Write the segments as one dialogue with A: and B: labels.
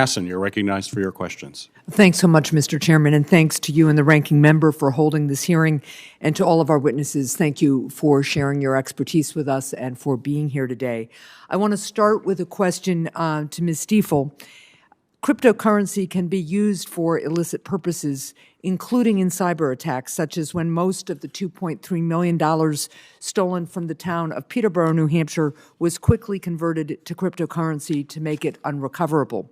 A: Hassan, you're recognized for your questions.
B: Thanks so much, Mr. Chairman, and thanks to you and the ranking member for holding this hearing, and to all of our witnesses, thank you for sharing your expertise with us and for being here today. I want to start with a question to Ms. Stiefel. Cryptocurrency can be used for illicit purposes, including in cyber attacks, such as when most of the $2.3 million stolen from the town of Peterborough, New Hampshire, was quickly converted to cryptocurrency to make it unrecoverable.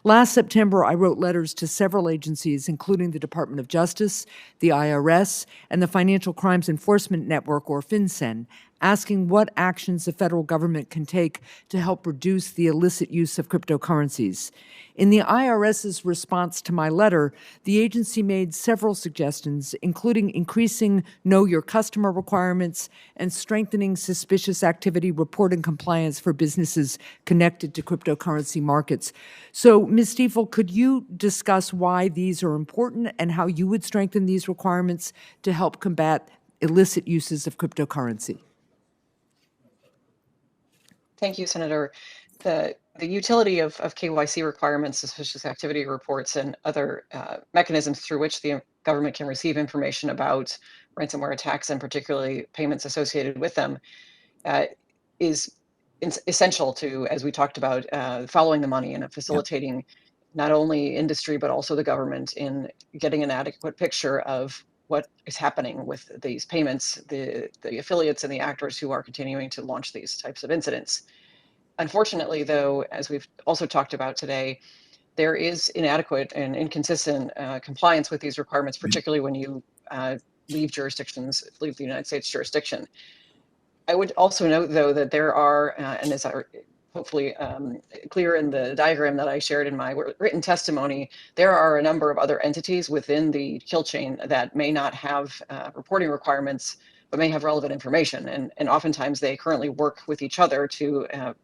B: Last September, I wrote letters to several agencies, including the Department of Justice, the IRS, and the Financial Crimes Enforcement Network, or FinCEN, asking what actions the federal government can take to help reduce the illicit use of cryptocurrencies. In the IRS's response to my letter, the agency made several suggestions, including increasing know your customer requirements and strengthening suspicious activity reporting compliance for businesses connected to cryptocurrency markets. So, Ms. Stiefel, could you discuss why these are important and how you would strengthen these requirements to help combat illicit uses of cryptocurrency?
C: Thank you, Senator. The utility of KYC requirements, suspicious activity reports, and other mechanisms through which the government can receive information about ransomware attacks and particularly payments associated with them is essential to, as we talked about, following the money and facilitating not only industry but also the government in getting an adequate picture of what is happening with these payments, the affiliates and the actors who are continuing to launch these types of incidents. Unfortunately, though, as we've also talked about today, there is inadequate and inconsistent compliance with these requirements, particularly when you leave the United States jurisdiction. I would also note, though, that there are, and as are hopefully clear in the diagram that I shared in my written testimony, there are a number of other entities within the kill chain that may not have reporting requirements, but may have relevant information. And oftentimes they currently work with each other to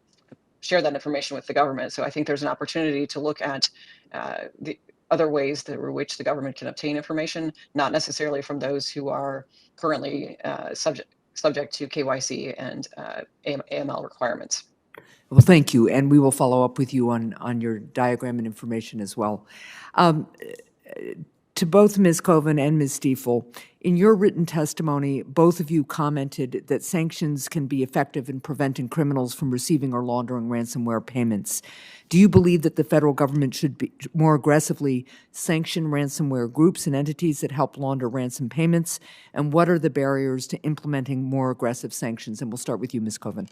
C: share that information with the government. So I think there's an opportunity to look at the other ways through which the government can obtain information, not necessarily from those who are currently subject to KYC and AML requirements.
B: Well, thank you, and we will follow up with you on your diagram and information as well. To both Ms. Coven and Ms. Stiefel, in your written testimony, both of you commented that sanctions can be effective in preventing criminals from receiving or laundering ransomware payments. Do you believe that the federal government should be more aggressively sanction ransomware groups and entities that help launder ransom payments? And what are the barriers to implementing more aggressive sanctions? And we'll start with you, Ms. Coven.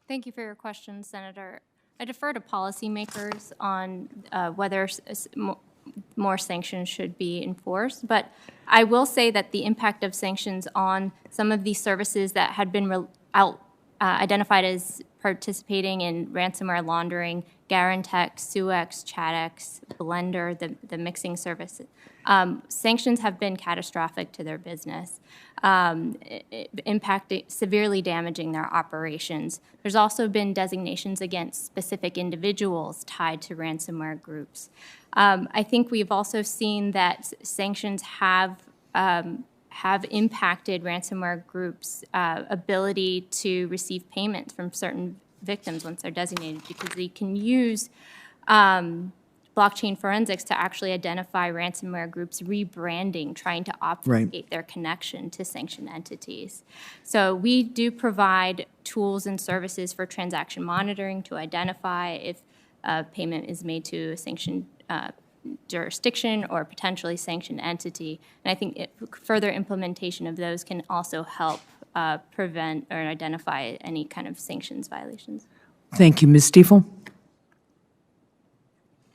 D: Thank you for your question, Senator. I defer to policymakers on whether more sanctions should be enforced, but I will say that the impact of sanctions on some of these services that had been identified as participating in ransomware laundering, Garantech, Suex, Chadex, Blender, the mixing service, sanctions have been catastrophic to their business, impacting, severely damaging their operations. There's also been designations against specific individuals tied to ransomware groups. I think we've also seen that sanctions have impacted ransomware groups' ability to receive payments from certain victims once they're designated, because they can use blockchain forensics to actually identify ransomware groups rebranding, trying to obfuscate their connection to sanctioned entities. So we do provide tools and services for transaction monitoring to identify if a payment is made to a sanctioned jurisdiction or potentially sanctioned entity. And I think further implementation of those can also help prevent or identify any kind of sanctions violations.
B: Thank you. Ms. Stiefel?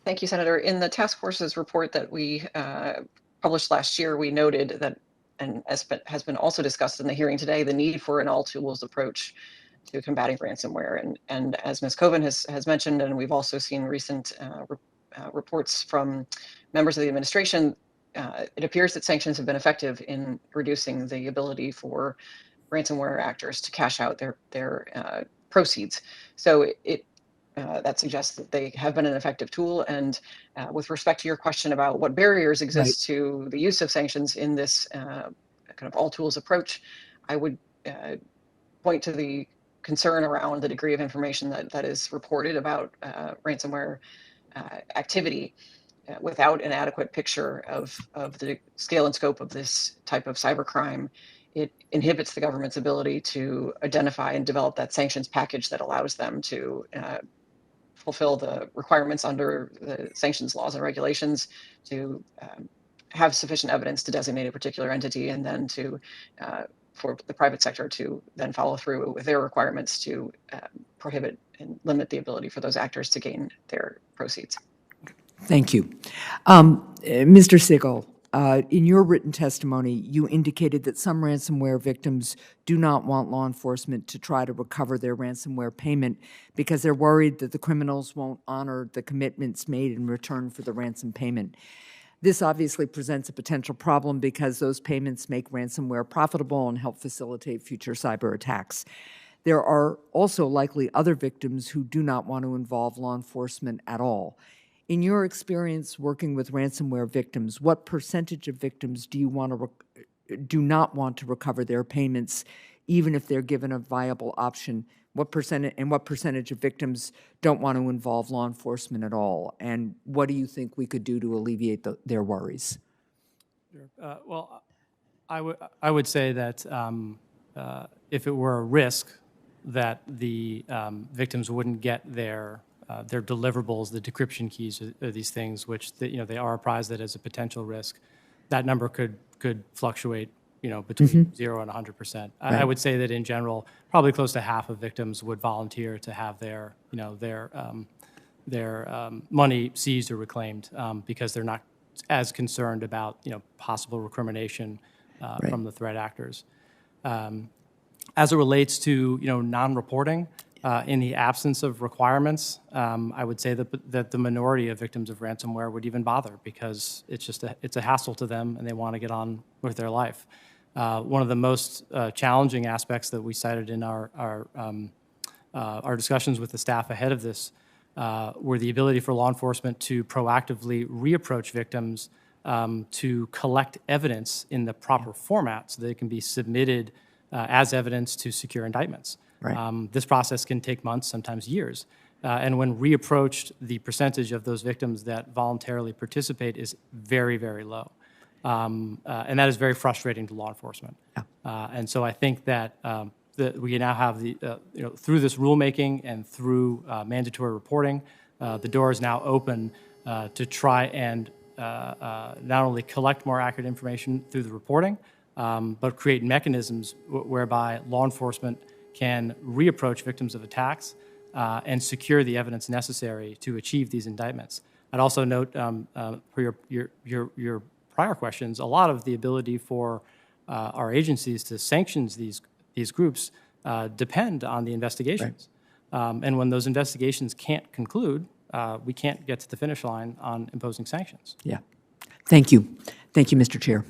C: Thank you, Senator. In the task force's report that we published last year, we noted that, and as has been also discussed in the hearing today, the need for an all-tools approach to combating ransomware. And as Ms. Coven has mentioned, and we've also seen recent reports from members of the administration, it appears that sanctions have been effective in reducing the ability for ransomware actors to cash out their proceeds. So that suggests that they have been an effective tool. And with respect to your question about what barriers exist to the use of sanctions in this kind of all tools approach, I would point to the concern around the degree of information that is reported about ransomware activity without an adequate picture of the scale and scope of this type of cybercrime, it inhibits the government's ability to identify and develop that sanctions package that allows them to fulfill the requirements under the sanctions laws and regulations to have sufficient evidence to designate a particular entity, and then to for the private sector to then follow through with their requirements to prohibit and limit the ability for those actors to gain their proceeds.
B: Thank you. Mr. Siegel, in your written testimony, you indicated that some ransomware victims do not want law enforcement to try to recover their ransomware payment because they're worried that the criminals won't honor the commitments made in return for the ransom payment. This obviously presents a potential problem because those payments make ransomware profitable and help facilitate future cyber attacks. There are also likely other victims who do not want to involve law enforcement at all. In your experience working with ransomware victims, what percentage of victims do not want to recover their payments, even if they're given a viable option? What percentage of victims don't want to involve law enforcement at all? And what do you think we could do to alleviate their worries?
E: Well, I would say that if it were a risk that the victims wouldn't get their deliverables, the decryption keys, or these things, which they are apprised that as a potential risk, that number could fluctuate, between 0 and 100%. Right. I would say that in general, probably close to half of victims would volunteer to have their money seized or reclaimed because they're not as concerned about possible recrimination
B: right.
E: from the threat actors. As it relates to non-reporting. In the absence of requirements, I would say that the minority of victims of ransomware would even bother because it's a hassle to them and they want to get on with their life. One of the most challenging aspects that we cited in our discussions with the staff ahead of this were the ability for law enforcement to proactively reapproach victims to collect evidence in the proper format so that it can be submitted as evidence to secure indictments. Right. This process can take months, sometimes years. And when reapproached, the percentage of those victims that voluntarily participate is very, very low. And that is very frustrating to law enforcement. Yeah. And so I think that we now have through this rulemaking and through mandatory reporting, the door is now open to try and not only collect more accurate information through the reporting, but create mechanisms whereby law enforcement can reapproach victims of attacks and secure the evidence necessary to achieve these indictments. I'd also note for your prior questions, a lot of the ability for our agencies to sanction these groups depend on the investigations. Right. And when those investigations can't conclude, we can't get to the finish line on imposing sanctions.
B: Yeah. Thank you. Thank you, Mr. Chair.